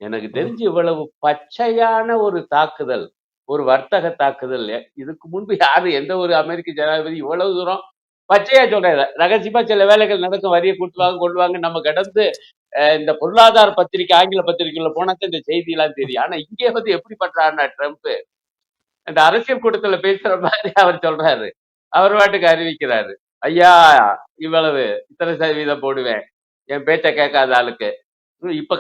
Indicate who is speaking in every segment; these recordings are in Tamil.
Speaker 1: எனக்கு
Speaker 2: ம்.
Speaker 1: தெரிஞ்சு இவ்வளவு பச்சையான ஒரு தாக்குதல், ஒரு வர்த்தக தாக்குதல் இதுக்கு முன்பு யாரு எந்த ஒரு அமெரிக்க ஜனாதிபதி இவ்வளவு தூரம் பச்சையா சொல்றாரு. ரகசியமா சில வேலைகள் நடக்கும், வரிய
Speaker 2: ம்.
Speaker 1: கூட்டுவாங்க கொள்வாங்க, நம்ம கடந்து இந்த பொருளாதார பத்திரிகை, ஆங்கில பத்திரிகைல போனா தான் இந்த செய்தி எல்லாம்
Speaker 2: ம்.
Speaker 1: தெரியும். ஆனா இங்கே வந்து எப்படி பண்றாருன்னா ட்ரம்ப், இந்த அரசியல் கூட்டத்துல பேசுற மாதிரி அவர் சொல்றாரு. அவர் பாட்டுக்கு அறிவிக்கிறாரு. ஐயா, இவ்வளவு இத்தனை சதவீதம் போடுவேன், என் பேச்ச கேட்காத ஆளுக்கு. இப்ப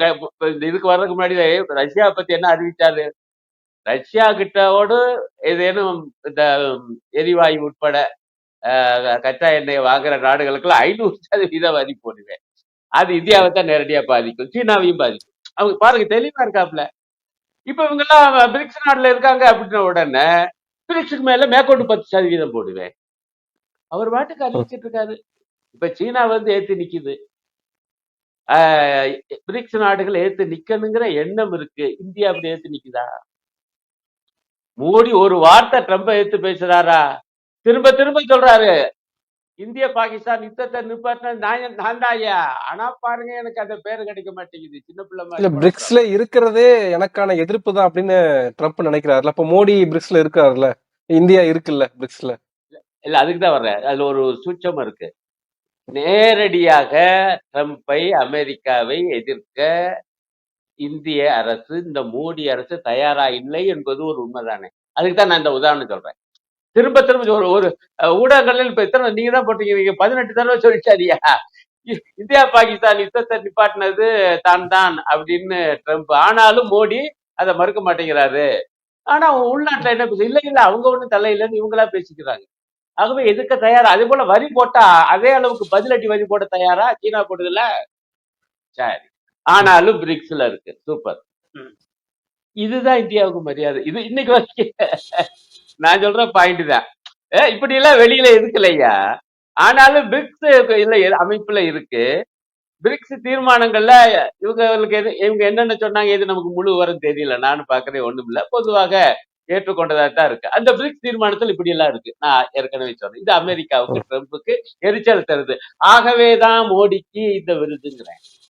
Speaker 1: இந்த இதுக்கு வர்றதுக்கு முன்னாடி ரஷ்யா பத்தி என்ன அறிவிச்சாரு? ரஷ்யா கிட்டோடு ஏதேனும் இந்த எரிவாயு உட்பட கச்சா எண்ணெயை வாங்குற நாடுகளுக்கெல்லாம் 500% வரி போடுவேன். அது இந்தியாவை தான் நேரடியா பாதிக்கும், சீனாவையும் பாதிக்கும். அவங்க பாருங்க தெளிவா இருக்காப்ல. இப்ப இவங்க எல்லாம் பிரிக்ஸ் நாடுல இருக்காங்க அப்படின்ன உடனே பிரிக்ஸுக்கு மேல மேற்கொண்டு 10% போடுவேன். அவர் பாட்டுக்கு
Speaker 2: ம்.
Speaker 1: அறிவிச்சிட்டு இருக்காரு. இப்ப சீனா வந்து ஏத்து நிக்குது. பிரிக்ஸ் நாடுகள் ஏத்து நிக்கணுங்கிற எண்ணம் இருக்கு. இந்தியா அப்படி ஏத்து நிக்குதா? மோடி ஒரு வார்த்தை ட்ரம்ப ஏத்து பேசுறாரா? திரும்ப திரும்ப சொல்றாரு, இந்திய பாகிஸ்தான் யுத்தத்தை நிப்பாட்டின நான் தான் ஐயா. ஆனா பாருங்க, எனக்கு அந்த பேரு கிடைக்க மாட்டேங்குது. சின்ன பிள்ளை
Speaker 2: இல்ல
Speaker 1: மாதிரி
Speaker 2: பிரிக்ஸ்ல
Speaker 1: புலம்புறாப்ல.
Speaker 2: இருக்கிறதே எனக்கான எதிர்ப்பு தான் அப்படின்னு ட்ரம்ப் நினைக்கிறாருல. அப்ப மோடி பிரிக்ஸ்ல இருக்காருல்ல, இந்தியா இருக்குல்ல பிரிக்ஸ்ல.
Speaker 1: இல்ல, அதுக்கு தான் வர்றேன். அதுல ஒரு சூட்சம் இருக்கு. நேரடியாக ட்ரம்பை, அமெரிக்காவை எதிர்க்க இந்திய அரசு, இந்த மோடி அரசு தயாரா இல்லை என்பது ஒரு உண்மைதானே. அதுக்கு தான் நான் இந்த உதாரணம் சொல்றேன். திரும்ப திரும்ப ஒரு ஒரு ஊடகங்களில் இப்ப எத்தனை நீங்க தான் போட்டீங்க, 18 தடவை சொல்லிச்சாரியா இந்தியா பாகிஸ்தான் யுத்தத்தை நிப்பாட்டினது தான் தான் அப்படின்னு ட்ரம்ப். ஆனாலும் மோடி அதை மறுக்க மாட்டேங்கிறாரு. ஆனா உள்நாட்டுல என்ன பேச, இல்ல இல்ல அவங்க ஒண்ணும் தலையிலன்னு இவங்களா பேசிக்கிறாங்க. ஆகவே எதுக்க தயாரா? அதே போல வரி போட்டா அதே அளவுக்கு பதிலடி வரி போட தயாரா? சீனா போடுதுல. சரி,
Speaker 2: ம்.
Speaker 1: ஆனாலும் பிரிக்ஸ்ல இருக்கு. சூப்பர். இதுதான் இந்தியாவுக்கு மரியாதை. இது இன்னைக்கு வரைக்கும் நான் சொல்ற பாயிண்ட் தான். இப்படி எல்லாம் வெளியில எதுக்கலையா? ஆனாலும் பிரிக்ஸ் இல்ல அமைப்புல இருக்கு. பிரிக்ஸ் தீர்மானங்கள்ல இவங்களுக்கு இவங்க என்னென்ன சொன்னாங்க, எது நமக்கு முழு விவரம் தெரியல. நானும் பாக்குறேன், ஒண்ணும் இல்ல. பொதுவாக ஏற்றுக்கொண்டதா தான் இருக்கு. அந்த பிரிக்ஸ் தீர்மானத்தில் இப்படி எல்லாம் இருக்கு. நான் ஏற்கனவே சொன்னேன். இது அமெரிக்காவுக்கு,
Speaker 2: ம்.
Speaker 1: ட்ரம்புக்கு எரிச்சல் தருது. ஆகவேதான் மோடிக்கு இந்த விருதுங்கிறேன்.